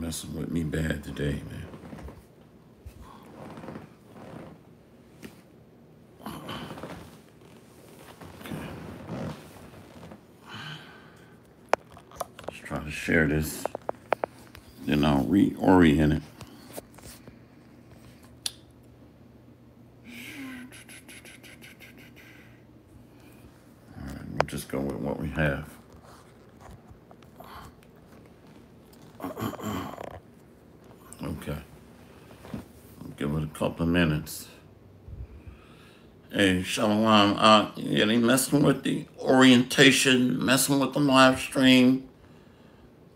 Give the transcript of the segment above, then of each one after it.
messing with me bad today, man. Let's try to share this. Then I'll reorient it. All right, we'll just go with what we have. Okay. I'll give it a couple of minutes. Hey, Shalom. Yeah, they messing with the orientation, messing with the live stream.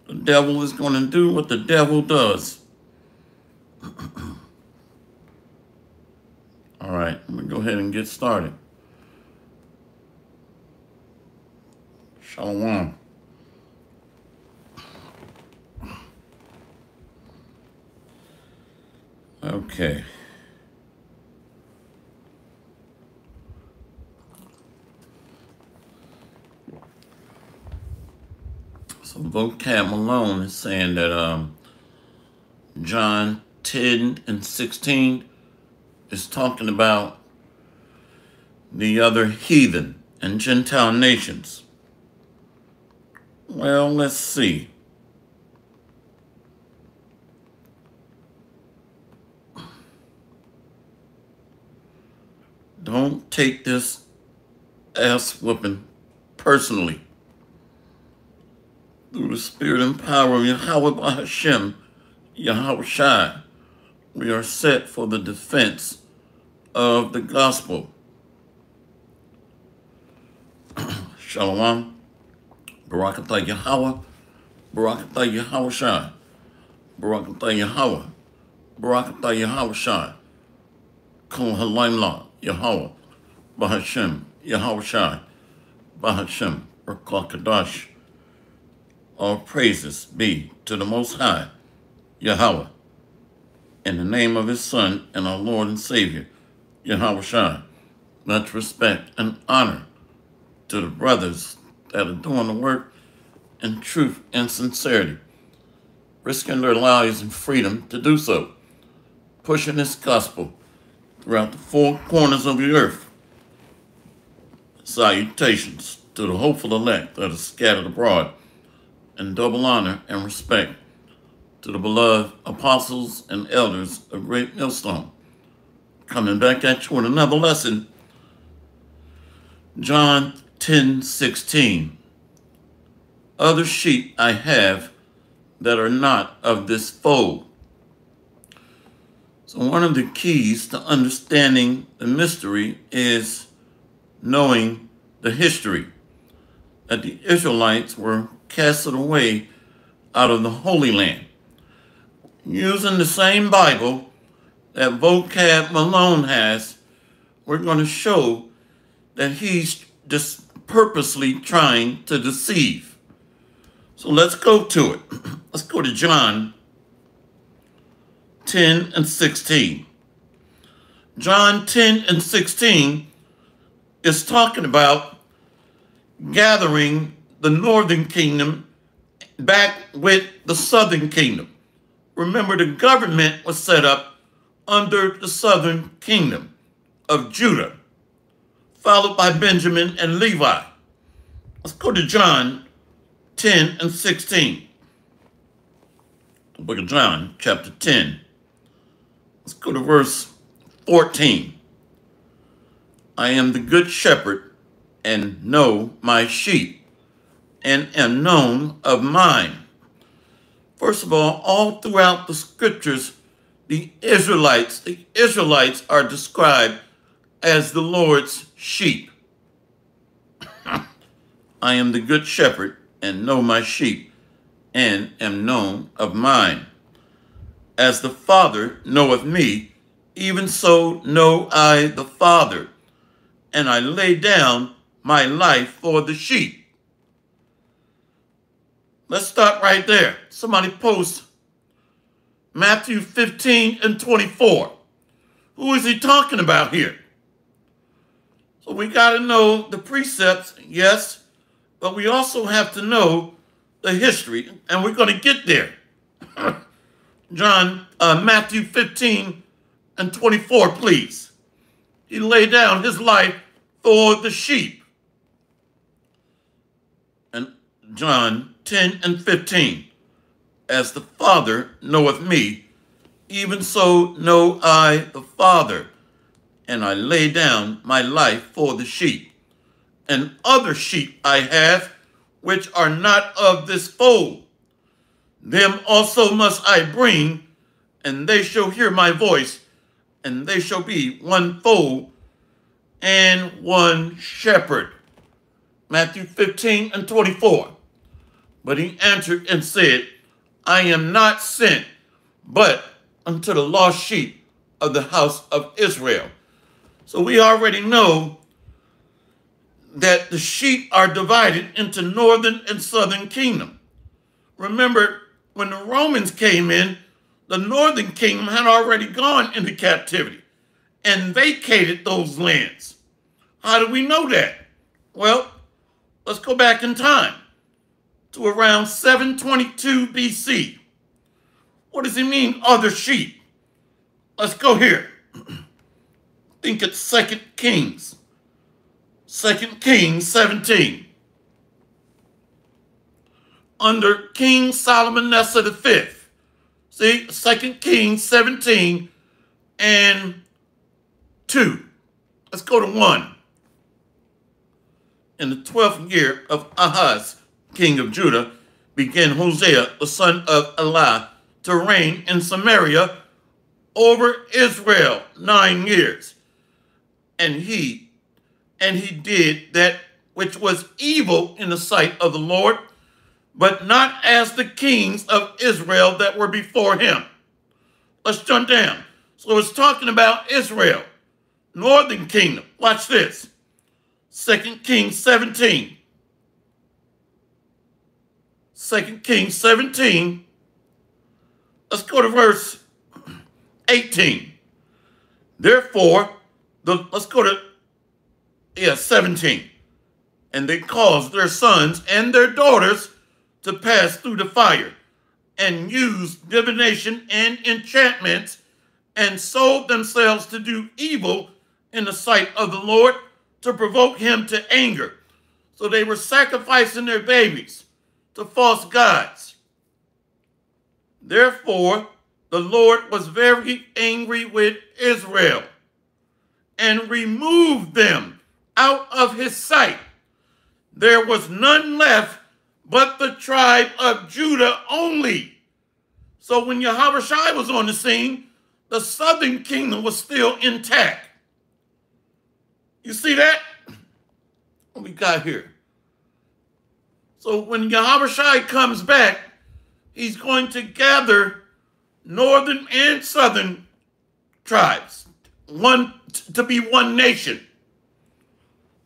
The devil is going to do what the devil does. All right, I'm going to go ahead and get started. Shalom. Okay. So Vocab Malone is saying that John 10 and 16 is talking about the other heathen and Gentile nations. Well, let's see. Don't take this ass whooping personally. Through the spirit and power of Yahweh Hashem, Yahweh Shai, we are set for the defense of the gospel. Shalom. Barakatah Yahweh. Barakatah Yahweh Shai. Barakatah Yahweh. Barakatah Yahweh Shai. Kol Halayla Yahweh. Bahashem. Yahweh Shai. Bahashem. Rakah Kadash. All praises be to the Most High, Yahweh, in the name of his Son and our Lord and Savior, Yahweh Shai. Much respect and honor to the brothers that are doing the work in truth and sincerity, risking their lives and freedom to do so, pushing this gospel throughout the four corners of the earth. Salutations to the hopeful elect that are scattered abroad, and double honor and respect to the beloved apostles and elders of Great Millstone. Coming back at you with another lesson. John 10:16. Other sheep I have that are not of this fold. So one of the keys to understanding the mystery is knowing the history, that the Israelites were casted away out of the Holy Land. Using the same Bible that Vocab Malone has, we're going to show that he's just purposely trying to deceive. So let's go to it. Let's go to John 10 and 16. John 10 and 16 is talking about gathering the northern kingdom back with the southern kingdom. Remember, the government was set up under the southern kingdom of Judah, followed by Benjamin and Levi. Let's go to John 10 and 16. The book of John, chapter 10. Let's go to verse 14. I am the good shepherd and know my sheep, and am known of mine. First of all throughout the scriptures, the Israelites are described as the Lord's sheep. I am the good shepherd and know my sheep, and am known of mine. As the Father knoweth me, even so know I the Father, and I lay down my life for the sheep. Let's start right there. Somebody post Matthew 15 and 24. Who is he talking about here? So we got to know the precepts, yes, but we also have to know the history, and we're going to get there. Matthew 15 and 24, please. He laid down his life for the sheep. And John 10 and 15. As the Father knoweth me, even so know I the Father, and I lay down my life for the sheep. And other sheep I have, which are not of this fold. Them also must I bring, and they shall hear my voice, and they shall be one fold and one shepherd. Matthew 15 and 24. But he answered and said, I am not sent, but unto the lost sheep of the house of Israel. So we already know that the sheep are divided into northern and southern kingdom. Remember, when the Romans came in, the northern kingdom had already gone into captivity and vacated those lands. How do we know that? Well, let's go back in time to around 722 BC. What does he mean, other sheep? Let's go here. Think it's 2 Kings. 2 Kings 17. Under King Solomonessa V. See, 2 Kings 17 and 2. Let's go to 1. In the 12th year of Ahaz, king of Judah, began Hosea, the son of Elah, to reign in Samaria over Israel 9 years. And he did that which was evil in the sight of the Lord, but not as the kings of Israel that were before him. Let's jump down. So it's talking about Israel, northern kingdom. Watch this. 2 Kings 17. 2 Kings 17. Let's go to verse 18. Therefore, let's go to 17. And they caused their sons and their daughters to pass through the fire, and used divination and enchantments, and sold themselves to do evil in the sight of the Lord, to provoke him to anger. So they were sacrificing their babies to false gods. Therefore, the Lord was very angry with Israel, and removed them out of his sight. There was none left but the tribe of Judah only. So when Yahushua was on the scene, the southern kingdom was still intact. You see that? What we got here? So when Yahushua comes back, he's going to gather northern and southern tribes, to be one nation.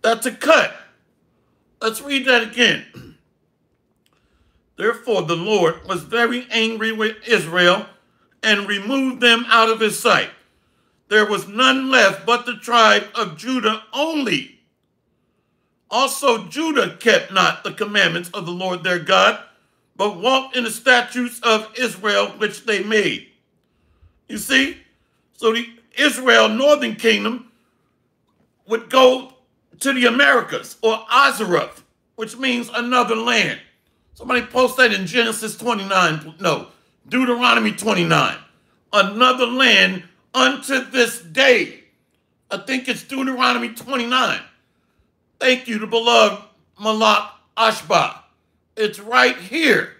That's a cut. Let's read that again. Therefore, the Lord was very angry with Israel and removed them out of his sight. There was none left but the tribe of Judah only. Also, Judah kept not the commandments of the Lord their God, but walked in the statutes of Israel which they made. You see? So the Israel northern kingdom would go to the Americas, or Azaroth, which means another land. Somebody post that in Genesis 29. No, Deuteronomy 29. Another land unto this day. I think it's Deuteronomy 29. Thank you, the beloved Malak Ashba. It's right here.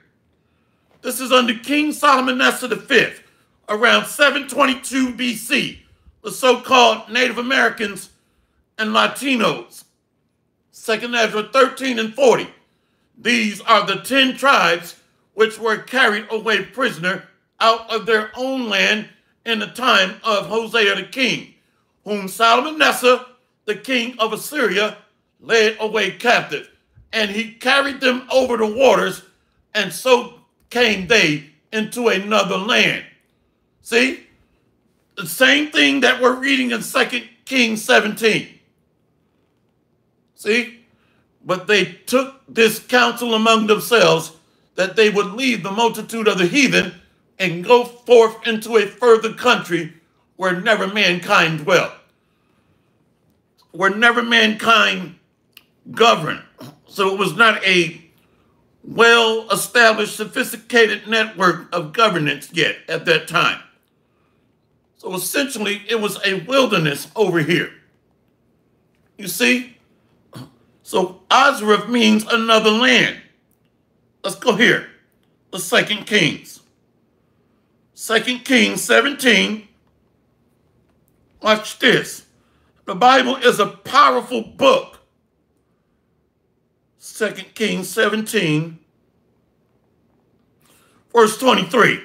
This is under King Solomonessa V, around 722 BC. The so-called Native Americans and Latinos. 2 Ezra 13 and 40. These are the 10 tribes which were carried away prisoner out of their own land in the time of Hosea the king, whom Shalmaneser, the king of Assyria, led away captive. And he carried them over the waters, and so came they into another land. See? The same thing that we're reading in 2 Kings 17. See? But they took this counsel among themselves that they would leave the multitude of the heathen and go forth into a further country where never mankind dwelt, where never mankind governed. So it was not a well-established, sophisticated network of governance yet at that time. So essentially, it was a wilderness over here. You see? So Azareth means another land. Let's go here. The 2 Kings. 2 Kings 17. Watch this. The Bible is a powerful book. 2 Kings 17, verse 23.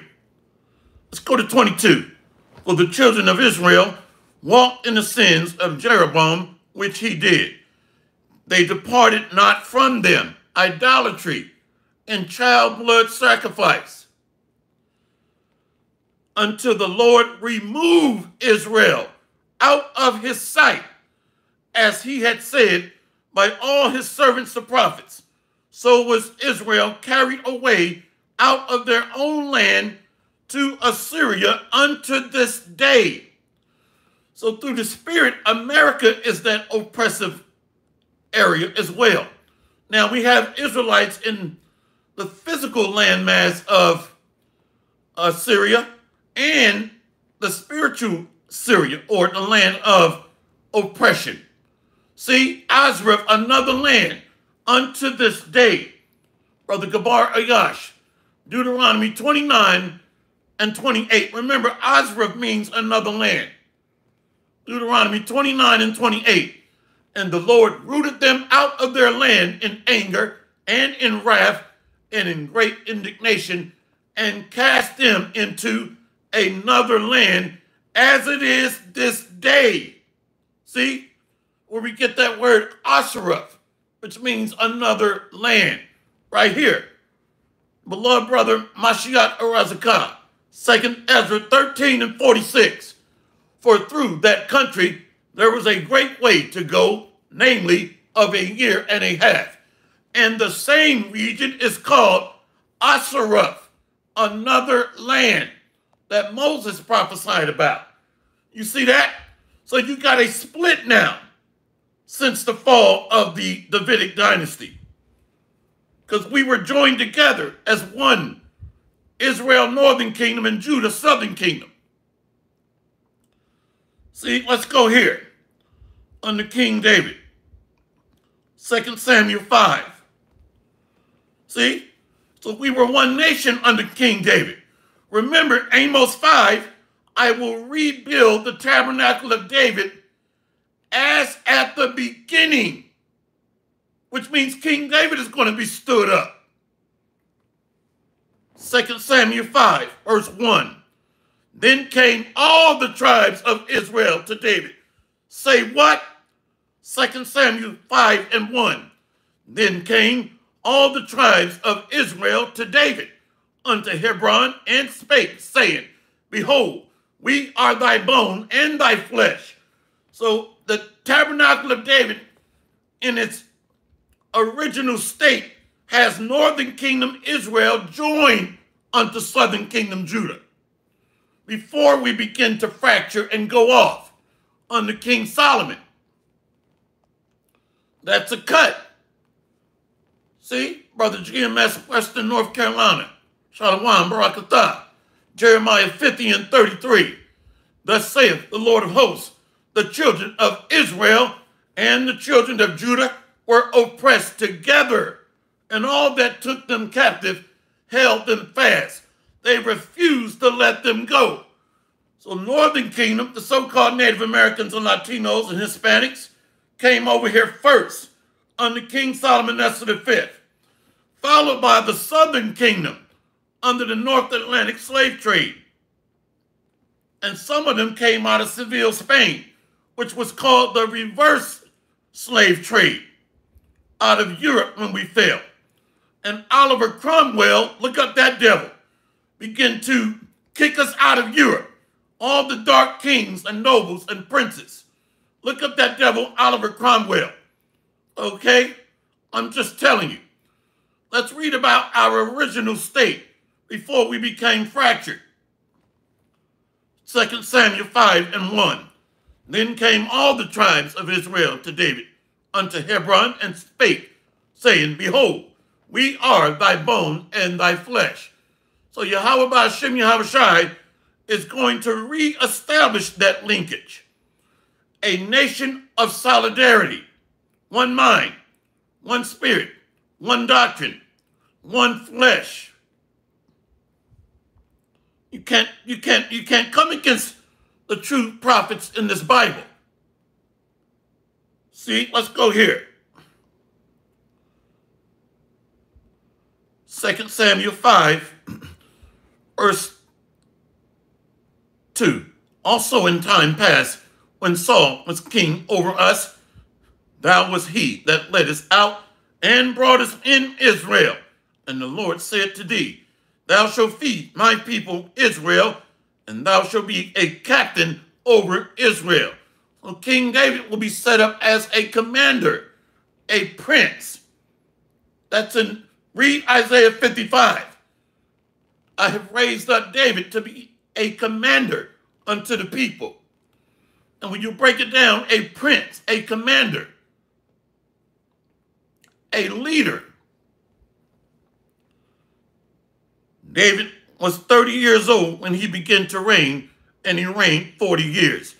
Let's go to 22. For the children of Israel walked in the sins of Jeroboam, which he did. They departed not from them, idolatry and child blood sacrifice, until the Lord removed Israel out of his sight, as he had said by all his servants the prophets. So was Israel carried away out of their own land to Assyria unto this day. So through the Spirit, America is that oppressive area as well. Now we have Israelites in the physical landmass of Syria and the spiritual Syria, or the land of oppression. See, Azareth, another land unto this day. Brother Gabar Ayash, Deuteronomy 29 and 28. Remember, Azareth means another land. Deuteronomy 29 and 28. And the Lord rooted them out of their land in anger and in wrath and in great indignation, and cast them into another land, as it is this day. See? Where we get that word Ashereth, which means another land, right here. Beloved brother Mashiach Arazakah, 2 Ezra 13 and 46. For through that country there was a great way to go, namely of a year and a half. And the same region is called Ashereth, another land that Moses prophesied about. You see that? So you got a split now since the fall of the Davidic dynasty, because we were joined together as one, Israel, northern kingdom, and Judah, southern kingdom. See, let's go here under King David, 2 Samuel 5. See, so we were one nation under King David. Remember, Amos 5, I will rebuild the tabernacle of David as at the beginning, which means King David is going to be stood up. 2 Samuel 5, verse 1. Then came all the tribes of Israel to David. Say what? 2 Samuel 5 and 1. Then came all the tribes of Israel to David unto Hebron, and spake, saying, Behold, we are thy bone and thy flesh. So the tabernacle of David in its original state has northern kingdom Israel joined unto southern kingdom Judah, before we begin to fracture and go off under King Solomon. That's a cut. See, Brother GMS, Western North Carolina, Shalom, Barakatah, Jeremiah 50 and 33. Thus saith the Lord of hosts, the children of Israel and the children of Judah were oppressed together, and all that took them captive held them fast. They refused to let them go. So Northern Kingdom, the so-called Native Americans and Latinos and Hispanics, came over here first under King Solomon V, followed by the Southern Kingdom under the North Atlantic slave trade. And some of them came out of Seville, Spain, which was called the reverse slave trade, out of Europe when we fell. And Oliver Cromwell, look up that devil, began to kick us out of Europe. All the dark kings and nobles and princes. Look up that devil, Oliver Cromwell. Okay? I'm just telling you. Let's read about our original state before we became fractured. 2 Samuel 5:1. Then came all the tribes of Israel to David unto Hebron and spake, saying, Behold, we are thy bone and thy flesh. So Yahweh Ba'ashem Yahushai is going to reestablish that linkage. A nation of solidarity, one mind, one spirit, one doctrine, one flesh. You can't come against the true prophets in this Bible. See, let's go here. 2 Samuel 5, verse 2. Also in time past, when Saul was king over us, thou was he that led us out and brought us in Israel. And the Lord said to thee, Thou shalt feed my people Israel, and thou shalt be a captain over Israel. So King David will be set up as a commander, a prince. That's in, read Isaiah 55. I have raised up David to be a commander unto the people. And when you break it down, a prince, a commander, a leader. David was 30 years old when he began to reign, and he reigned 40 years.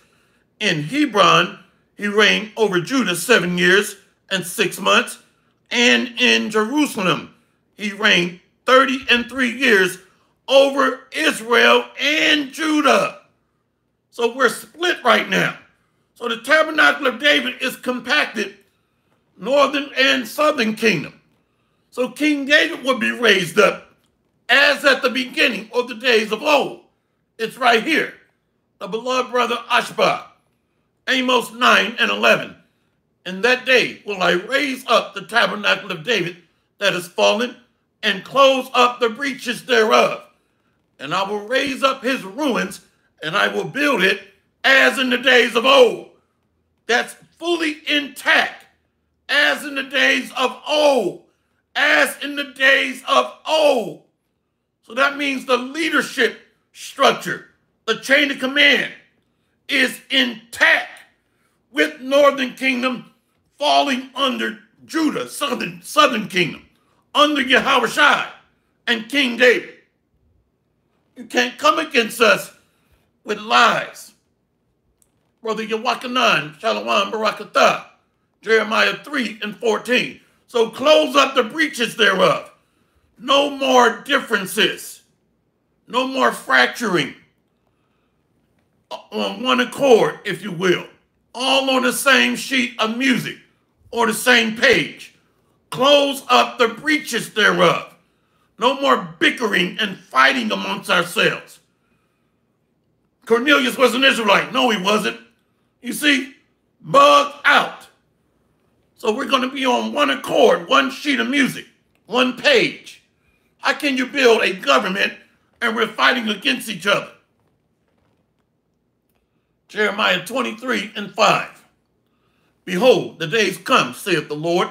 In Hebron, he reigned over Judah 7 years and 6 months, and in Jerusalem, he reigned 33 years over Israel and Judah. So we're split right now. So the tabernacle of David is compacted, northern and southern kingdom. So King David would be raised up as at the beginning of the days of old. It's right here. The beloved brother Ashbah, Amos 9:11. In that day will I raise up the tabernacle of David that is fallen, and close up the breaches thereof. And I will raise up his ruins, and I will build it as in the days of old. That's fully intact, as in the days of old, as in the days of old. So that means the leadership structure, the chain of command, is intact, with northern kingdom falling under Judah, southern kingdom, under Yahushua and King David. You can't come against us with lies. Brother Yawakanan, Shalom Barakatah, Jeremiah 3:14. So close up the breaches thereof. No more differences. No more fracturing. On one accord, if you will. All on the same sheet of music or the same page. Close up the breaches thereof. No more bickering and fighting amongst ourselves. Cornelius was an Israelite. No, he wasn't. You see, bugged out. So we're going to be on one accord, one sheet of music, one page. How can you build a government and we're fighting against each other? Jeremiah 23:5. Behold, the days come, saith the Lord,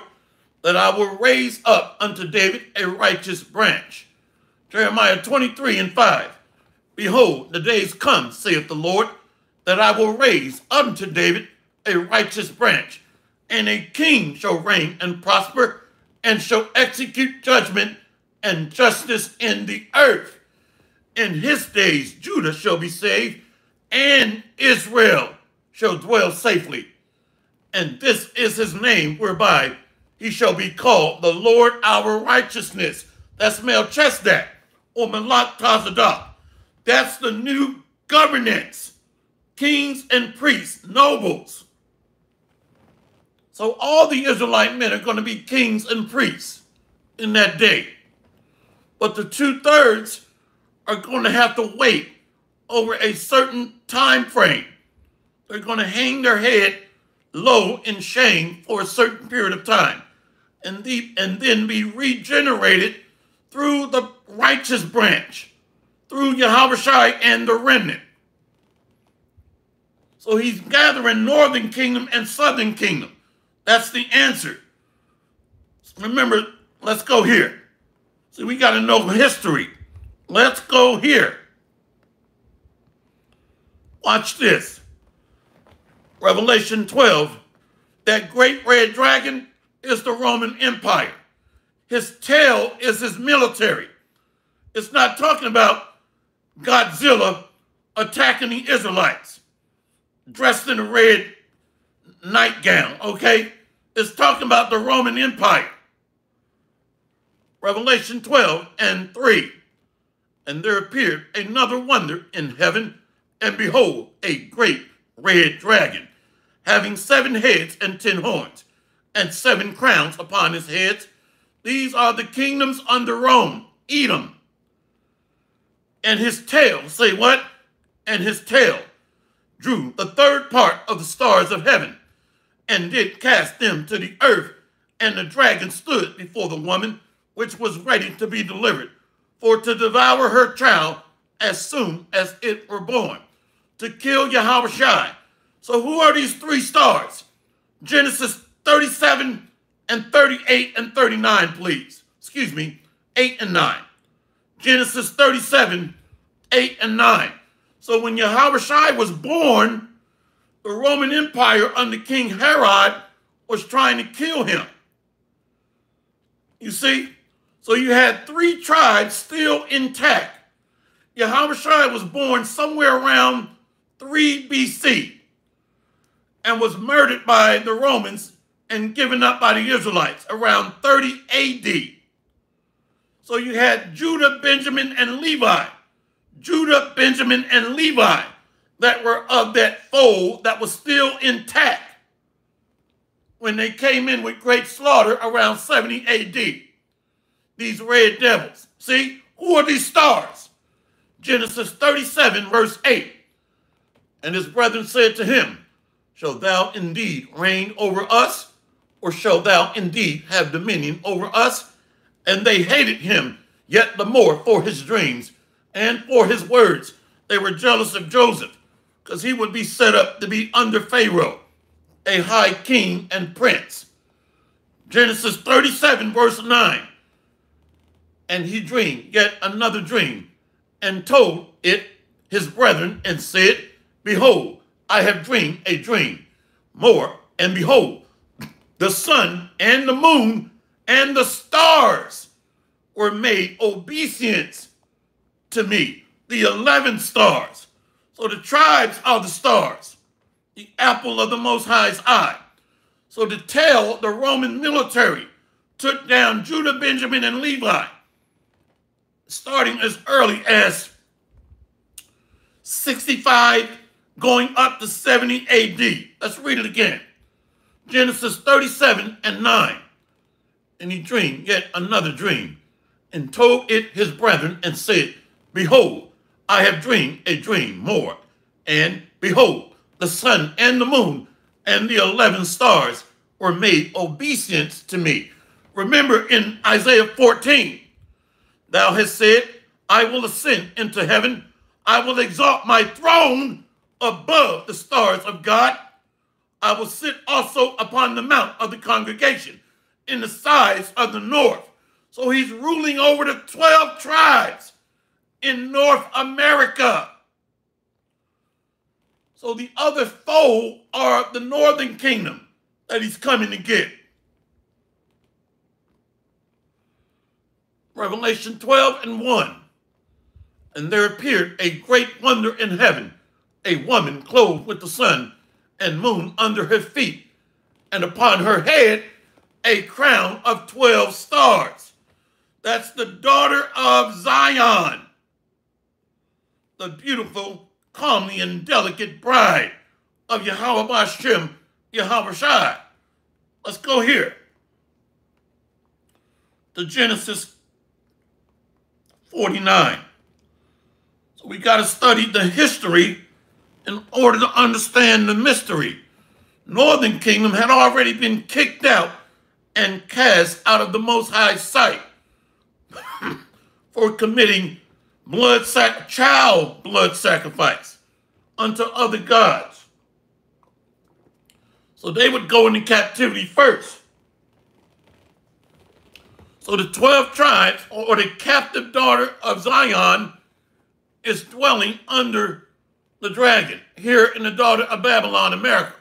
that I will raise up unto David a righteous branch. Jeremiah 23:5. Behold, the days come, saith the Lord, that I will raise unto David a righteous branch, and a king shall reign and prosper, and shall execute judgment and justice in the earth. In his days Judah shall be saved, and Israel shall dwell safely. And this is his name whereby he shall be called the Lord our righteousness. That's Melchizedek or Malach Tazadok. That's the new governance. Kings and priests, nobles. So all the Israelite men are going to be kings and priests in that day. But the 2/3 are going to have to wait over a certain time frame. They're going to hang their head low in shame for a certain period of time, and then be regenerated through the righteous branch, through Yahushua and the remnant. So he's gathering northern kingdom and southern kingdom. That's the answer. Remember, let's go here. See, we got to know history. Let's go here. Watch this. Revelation 12. That great red dragon is the Roman Empire. His tail is his military. It's not talking about Godzilla attacking the Israelites dressed in a red nightgown, okay? It's talking about the Roman Empire. Revelation 12 and 3. And there appeared another wonder in heaven, and behold, a great red dragon, having 7 heads and 10 horns, and 7 crowns upon his heads. These are the kingdoms under Rome, Edom. And his tail, say what? And his tail drew the third part of the stars of heaven, and did cast them to the earth. And the dragon stood before the woman, which was ready to be delivered, for to devour her child as soon as it were born, to kill Yahushua. So who are these 3 stars? Genesis 37 and 38 and 39, please. Excuse me, 8 and 9. Genesis 37, 8 and 9. So when Yahushua was born, the Roman Empire under King Herod was trying to kill him. You see? So you had 3 tribes still intact. Yahushua was born somewhere around 3 BC and was murdered by the Romans and given up by the Israelites around 30 AD. So you had Judah, Benjamin, and Levi. Judah, Benjamin, and Levi that were of that fold that was still intact when they came in with great slaughter around 70 AD. These red devils. See, who are these stars? Genesis 37, verse 8. And his brethren said to him, shalt thou indeed reign over us, or shalt thou indeed have dominion over us? And they hated him yet the more for his dreams and for his words. They were jealous of Joseph, because he would be set up to be under Pharaoh, a high king and prince. Genesis 37, verse 9. And he dreamed yet another dream, and told it his brethren, and said, behold, I have dreamed a dream more, and behold, the sun and the moon and the stars were made obeisance to me. The 11 stars. So the tribes are the stars, the apple of the Most High's eye. So the tail, the Roman military, took down Judah, Benjamin, and Levi, starting as early as 65, going up to 70 AD. Let's read it again. Genesis 37 and 9. And he dreamed yet another dream, and told it his brethren, and said, behold, I have dreamed a dream more. And behold, the sun and the moon and the 11 stars were made obeisance to me. Remember in Isaiah 14, thou hast said, I will ascend into heaven. I will exalt my throne above the stars of God. I will sit also upon the mount of the congregation in the sides of the north. So he's ruling over the 12 tribes in North America. So the other foe are the northern kingdom that he's coming to get. Revelation 12 and 1. And there appeared a great wonder in heaven, a woman clothed with the sun and moon under her feet, and upon her head a crown of 12 stars. That's the daughter of Zion, the beautiful, comely, and delicate bride of Yahweh Bashem, Yahushua. Let's go here to Genesis 49. So we got to study the history in order to understand the mystery. Northern Kingdom had already been kicked out and cast out of the Most High sight for committing child blood sacrifice unto other gods. So they would go into captivity first. So the 12 tribes, or the captive daughter of Zion, is dwelling under the dragon here in the daughter of Babylon, America.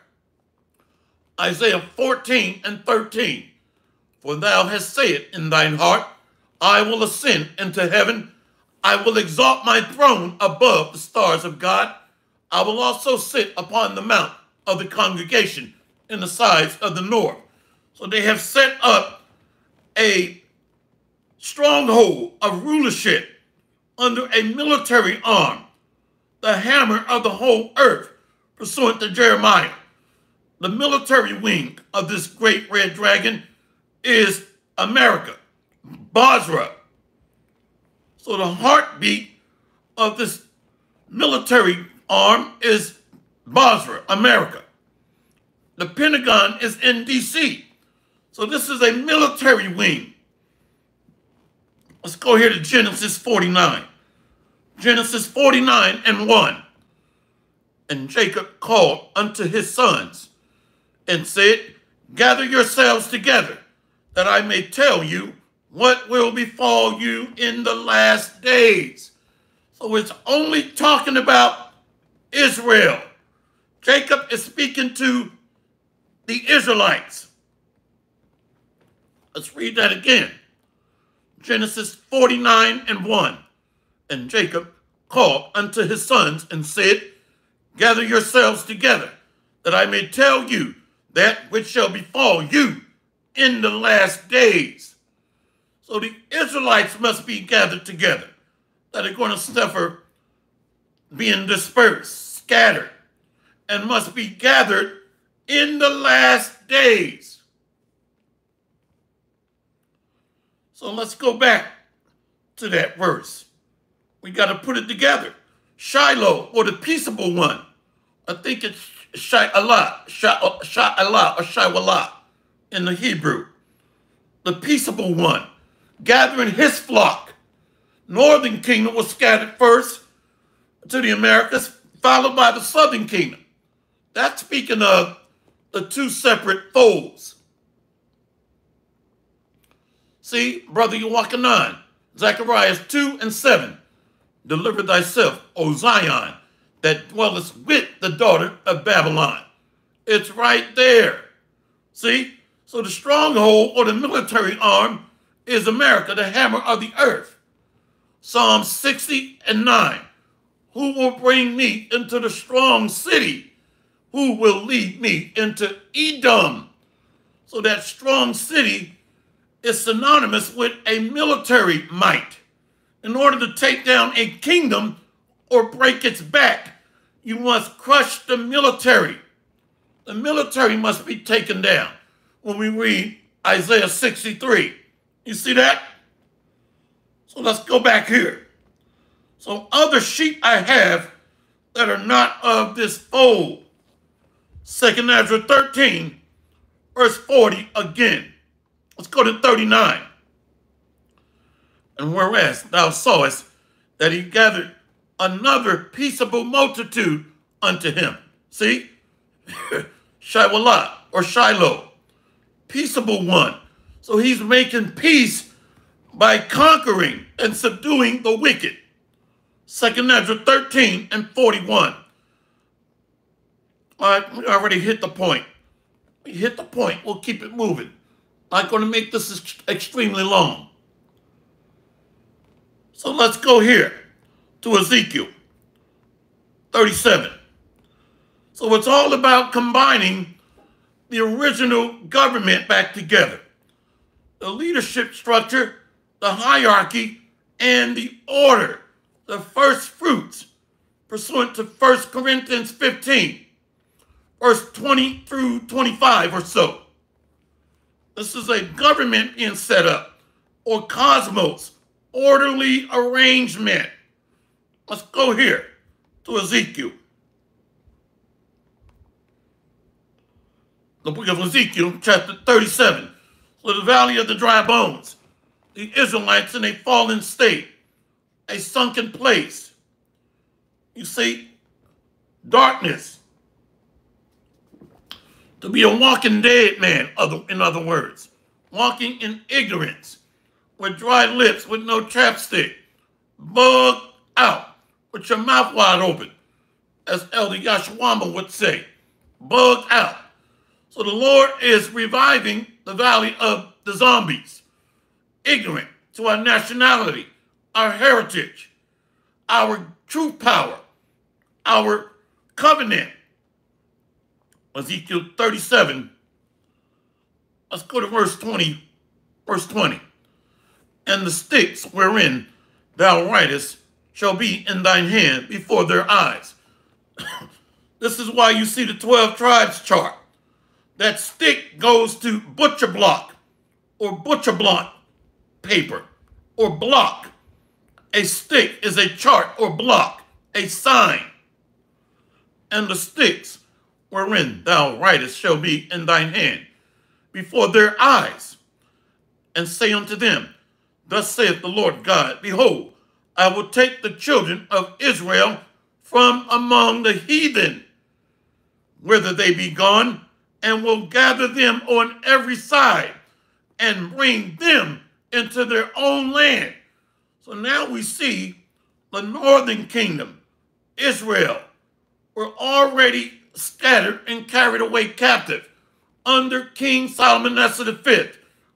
Isaiah 14 and 13. For thou hast said in thine heart, I will ascend into heaven. I will exalt my throne above the stars of God. I will also sit upon the mount of the congregation in the sides of the north. So they have set up a stronghold of rulership under a military arm, the hammer of the whole earth, pursuant to Jeremiah. The military wing of this great red dragon is America, Basra. So the heartbeat of this military arm is Basra, America. The Pentagon is in D.C. So this is a military wing. Let's go here to Genesis 49. Genesis 49 and 1. And Jacob called unto his sons and said, gather yourselves together, that I may tell you what will befall you in the last days. So it's only talking about Israel. Jacob is speaking to the Israelites. Let's read that again. Genesis 49 and 1. And Jacob called unto his sons and said, gather yourselves together, that I may tell you that which shall befall you in the last days. So the Israelites must be gathered together, that are going to suffer being dispersed, scattered, and must be gathered in the last days. So let's go back to that verse. We got to put it together. Shiloh, or the peaceable one. I think it's Sha'alah, or Sha'alah in the Hebrew. The peaceable one, gathering his flock. Northern kingdom was scattered first to the Americas, followed by the southern kingdom. That's speaking of the two separate folds. See, brother, you're walking on. Zechariah 2 and 7. Deliver thyself, O Zion, that dwellest with the daughter of Babylon. It's right there. See? So the stronghold, or the military arm, is America, the hammer of the earth. Psalm 60 and 9. Who will bring me into the strong city? Who will lead me into Edom? So that strong city is synonymous with a military might. In order to take down a kingdom or break its back, you must crush the military. The military must be taken down. When we read Isaiah 63, you see that? So let's go back here. So other sheep I have that are not of this fold. 2 Ezra 13, verse 40 again. Let's go to 39. And whereas thou sawest that he gathered another peaceable multitude unto him. See? Shiloh, or Shiloh. Peaceable one. So he's making peace by conquering and subduing the wicked. 2 Ezra 13 and 41. All right, we already hit the point. We hit the point. We'll keep it moving. Not going to make this extremely long. So let's go here to Ezekiel 37. So it's all about combining the original government back together. The leadership structure, the hierarchy, and the order, the first fruits, pursuant to 1 Corinthians 15, verse 20 through 25 or so. This is a government being set up, or cosmos, orderly arrangement. Let's go here to Ezekiel. The book of Ezekiel, chapter 37. So the valley of the dry bones. The Israelites in a fallen state, a sunken place. You see, darkness. To be a walking dead man, in other words. Walking in ignorance. with dry lips, with no chapstick. Bug out with your mouth wide open, as Elder Yashawama would say. Bug out. So the Lord is reviving the valley of the zombies, ignorant to our nationality, our heritage, our true power, our covenant. Ezekiel 37. Let's go to verse 20. Verse 20. And the sticks wherein thou writest shall be in thine hand before their eyes. This is why you see the 12 tribes chart. That stick goes to butcher block or butcher block paper or block. A stick is a chart or block, a sign. And the sticks wherein thou writest shall be in thine hand before their eyes. And say unto them, thus saith the Lord God, behold, I will take the children of Israel from among the heathen, whither they be gone, and will gather them on every side and bring them into their own land. So now we see the northern kingdom, Israel, were already scattered and carried away captive under King Solomon V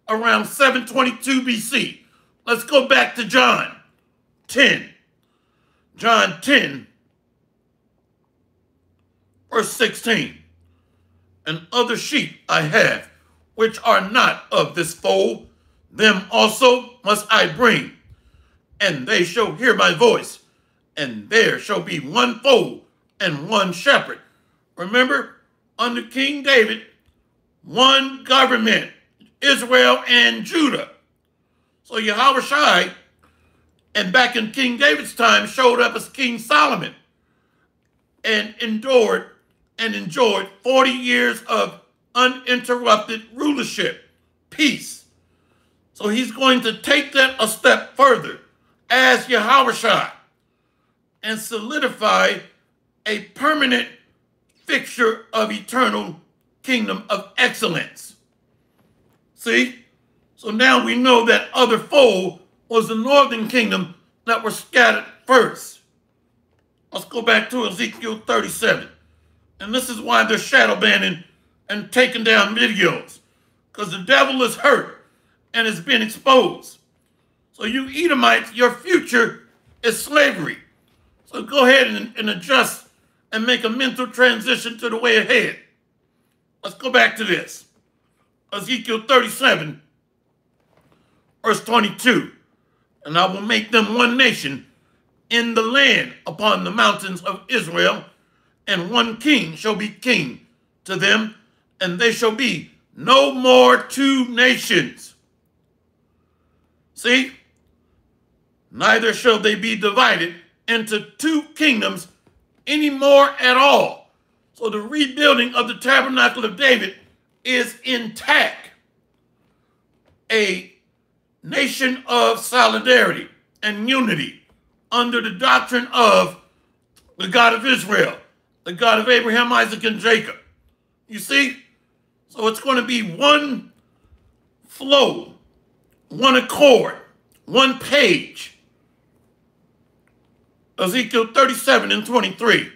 around 722 BC. Let's go back to John 10. John 10, verse 16. And other sheep I have, which are not of this fold, them also must I bring, and they shall hear my voice, and there shall be one fold and one shepherd. Remember, under King David, one government, Israel and Judah. So Yahushua, and back in King David's time, showed up as King Solomon and endured and enjoyed 40 years of uninterrupted rulership, peace. So he's going to take that a step further as Yahushua and solidify a permanent fixture of eternal kingdom of excellence. See? So now we know that other fold was the northern kingdom that were scattered first. Let's go back to Ezekiel 37. And this is why they're shadow banning and taking down videos. Because the devil is hurt and has been exposed. So you Edomites, your future is slavery. So go ahead and adjust and make a mental transition to the way ahead. Let's go back to this. Ezekiel 37, verse 22. And I will make them one nation in the land upon the mountains of Israel, and one king shall be king to them, and they shall be no more two nations. See? Neither shall they be divided into two kingdoms anymore at all. So the rebuilding of the tabernacle of David is intact. A nation of solidarity and unity under the doctrine of the God of Israel, the God of Abraham, Isaac, and Jacob. You see? So it's going to be one flow, one accord, one page. Ezekiel 37 and 23.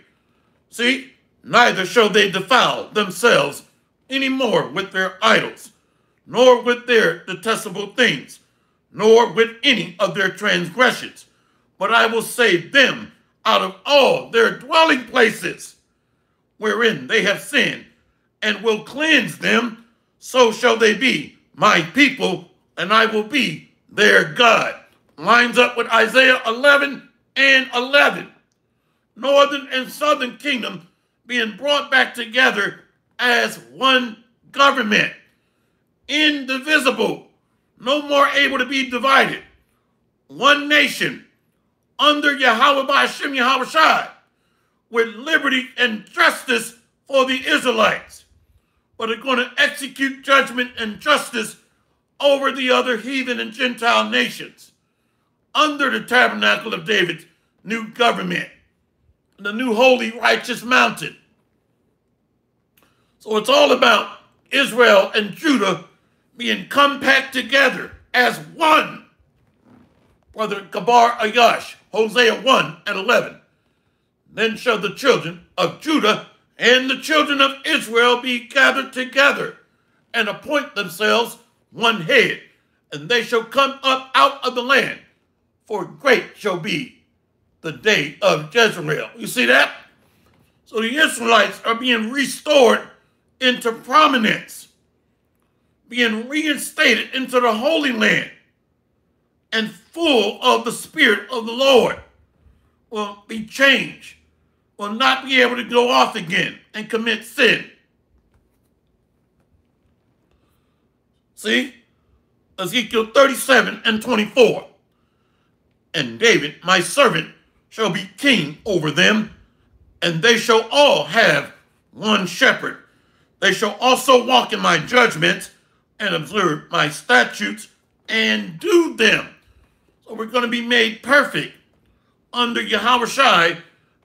See? Neither shall they defile themselves any more with their idols, nor with their detestable things, nor with any of their transgressions. But I will save them out of all their dwelling places wherein they have sinned, and will cleanse them. So shall they be my people, and I will be their God. Lines up with Isaiah 11 and 11. Northern and southern kingdom being brought back together as one government, indivisible, no more able to be divided. One nation under Yahweh by Hashem Yahushua, with liberty and justice for the Israelites. But are going to execute judgment and justice over the other heathen and Gentile nations under the tabernacle of David's new government, the new holy righteous mountain. So it's all about Israel and Judah being compact together as one. Brother Kabar Ayash, Hosea 1:11. Then shall the children of Judah and the children of Israel be gathered together and appoint themselves one head, and they shall come up out of the land, for great shall be the day of Jezreel. You see that? So the Israelites are being restored into prominence, being reinstated into the Holy Land, and full of the Spirit of the Lord, will be changed, will not be able to go off again and commit sin. See? Ezekiel 37:24. And David, my servant, shall be king over them, and they shall all have one shepherd. They shall also walk in my judgments and observe my statutes and do them. So we're going to be made perfect under Yahushua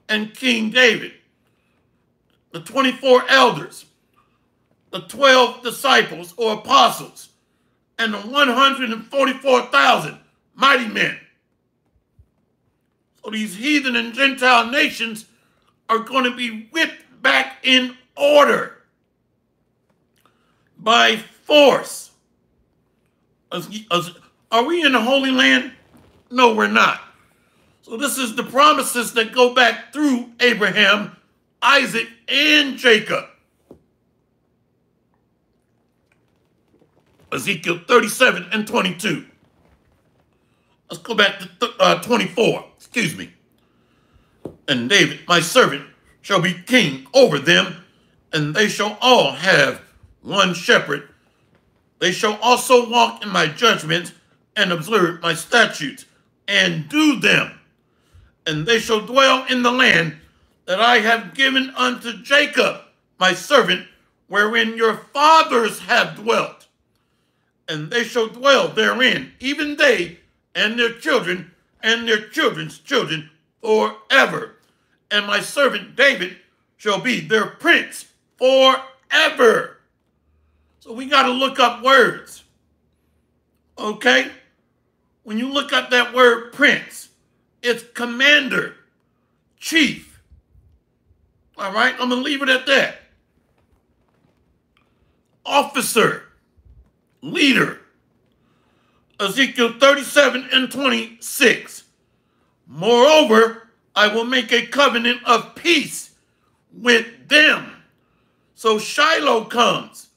and King David. The 24 elders, the 12 disciples or apostles, and the 144,000 mighty men. So these heathen and Gentile nations are going to be whipped back in order by force. Are we in the Holy Land? No, we're not. So this is the promises that go back through Abraham, Isaac, and Jacob. Ezekiel 37:22. Let's go back to 24. Excuse me. And David, my servant, shall be king over them, and they shall all have one shepherd. They shall also walk in my judgments and observe my statutes and do them. And they shall dwell in the land that I have given unto Jacob, my servant, wherein your fathers have dwelt. And they shall dwell therein, even they and their children and their children's children forever. And my servant David shall be their prince forever. So we got to look up words. Okay? When you look up that word prince, it's commander, chief. All right? I'm going to leave it at that. Officer, leader. Ezekiel 37:26. Moreover, I will make a covenant of peace with them. So Shiloh comes,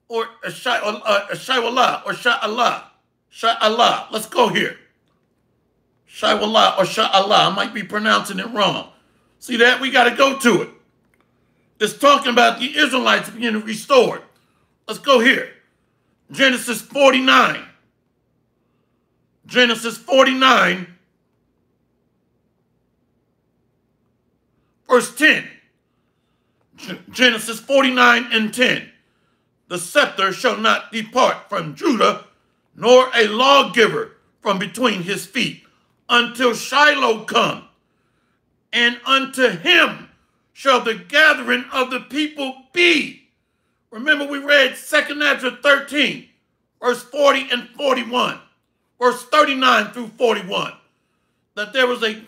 or Shaiwallah, or Sha'Allah. Sha'Allah. Let's go here. Shaiwallah or Sha'Allah. I might be pronouncing it wrong. See that? We got to go to it. It's talking about the Israelites being restored. Let's go here. Genesis 49. Genesis 49, verse 10. Genesis 49:10. The scepter shall not depart from Judah, nor a lawgiver from between his feet, until Shiloh come, and unto him shall the gathering of the people be. Remember, we read 2 Ezra 13, verse 40 and 41, verse 39 through 41, that there was a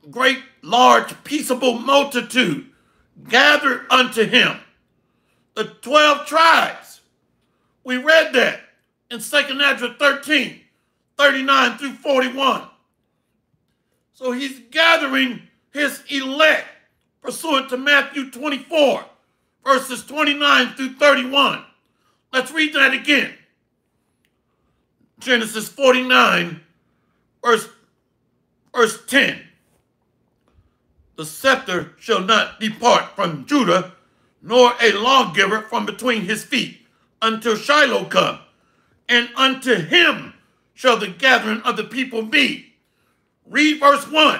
great, large, peaceable multitude gathered unto him. The 12 tribes. We read that in 2 Ezra 13, 39 through 41. So he's gathering his elect pursuant to Matthew 24, verses 29 through 31. Let's read that again. Genesis 49, verse 10. The scepter shall not depart from Judah, nor a lawgiver from between his feet, until Shiloh come, and unto him shall the gathering of the people be. Read verse 1.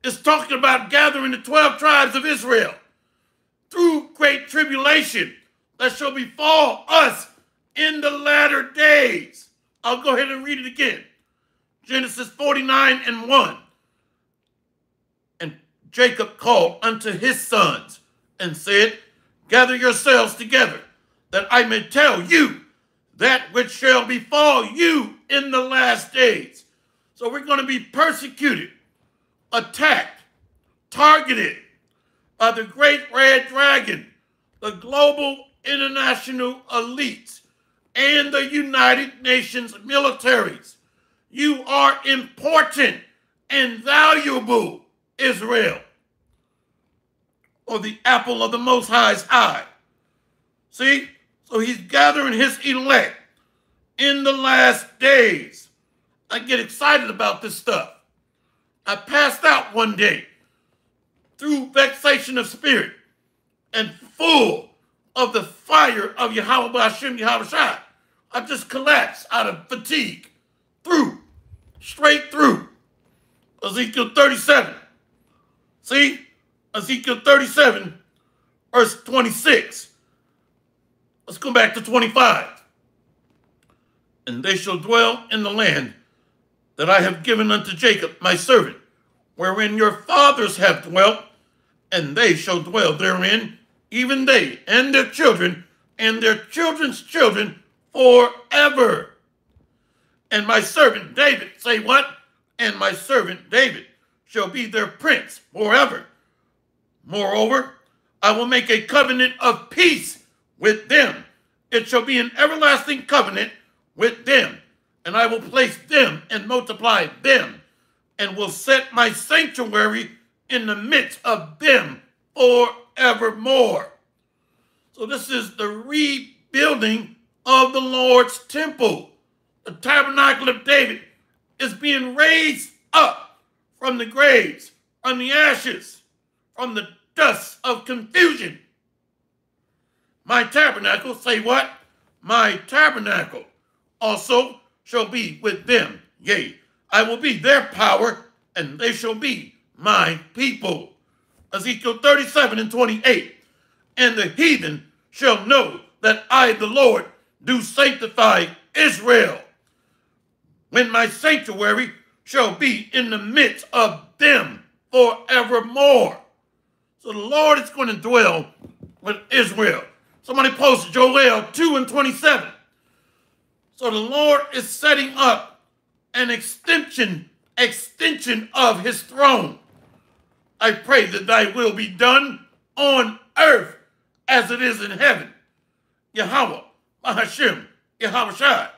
It's talking about gathering the 12 tribes of Israel through great tribulation that shall befall us in the latter days. I'll go ahead and read it again. Genesis 49:1. And Jacob called unto his sons and said, gather yourselves together, that I may tell you that which shall befall you in the last days. So we're going to be persecuted, attacked, targeted by the great red dragon, the global international elites, and the United Nations militaries. You are important and valuable, Israel, or the apple of the Most High's eye. See? So he's gathering his elect in the last days. I get excited about this stuff. I passed out one day through vexation of spirit and full of the fire of Yahweh B'Hashem Yahweh Shai. I just collapsed out of fatigue. Straight through. Ezekiel 37. See? Ezekiel 37, verse 26. Let's go back to 25. And they shall dwell in the land that I have given unto Jacob, my servant, wherein your fathers have dwelt, and they shall dwell therein, even they and their children and their children's children forever. And my servant David, say what? And my servant David shall be their prince forever. Moreover, I will make a covenant of peace with them. It shall be an everlasting covenant with them. And I will place them and multiply them, and will set my sanctuary in the midst of them forevermore. So this is the rebuilding of the Lord's temple. The tabernacle of David is being raised up from the graves, from the ashes, from the dust of confusion. My tabernacle, say what? My tabernacle also shall be with them. Yea, I will be their power, and they shall be my people. Ezekiel 37 and 28. And the heathen shall know that I, the Lord, do sanctify Israel, when my sanctuary shall be in the midst of them forevermore. So the Lord is going to dwell with Israel. Somebody posted Joel 2 and 27. So the Lord is setting up an extension of his throne. I pray that thy will be done on earth as it is in heaven. Yahweh, B'Hashem, Yahweh Shai.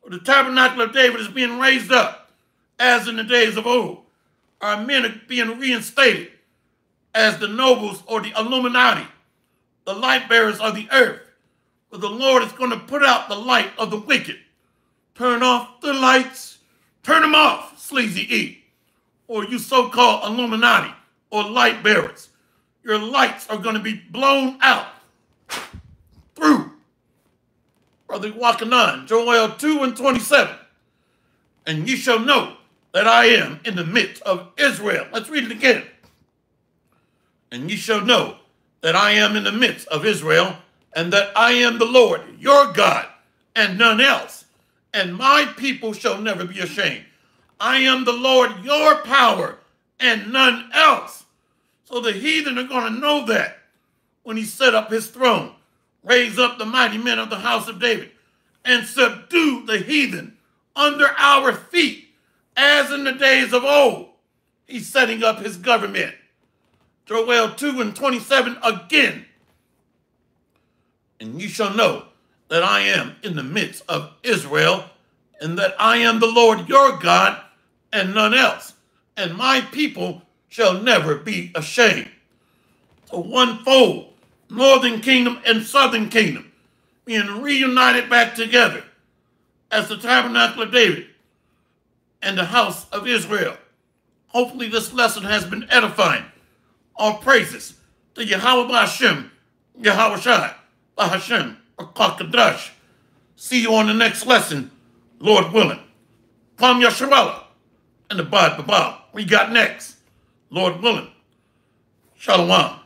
The tabernacle of David is being raised up as in the days of old. Our men are being reinstated as the nobles or the Illuminati, the light bearers of the earth. But the Lord is going to put out the light of the wicked. Turn off the lights. Turn them off, sleazy E. Or you so-called Illuminati or light bearers. Your lights are going to be blown out through. Brother walking on, Joel 2 and 27. And ye shall know that I am in the midst of Israel. Let's read it again. And ye shall know that I am in the midst of Israel, and that I am the Lord, your God, and none else. And my people shall never be ashamed. I am the Lord, your power, and none else. So the heathen are going to know that when he set up his throne. Raise up the mighty men of the house of David, and subdue the heathen under our feet, as in the days of old. He's setting up his government. Joel 2 and 27 again. And ye shall know that I am in the midst of Israel, and that I am the Lord your God, and none else. And my people shall never be ashamed. So one fold, northern kingdom and southern kingdom, being reunited back together as the tabernacle of David and the house of Israel. Hopefully this lesson has been edifying. All praises to Yahweh B'Hashem, Yahweh Shai, B'Hashem, Akakadash. See you on the next lesson, Lord willing. Kwam Yasharallah and the Bad Baba. We got next, Lord willing. Shalom.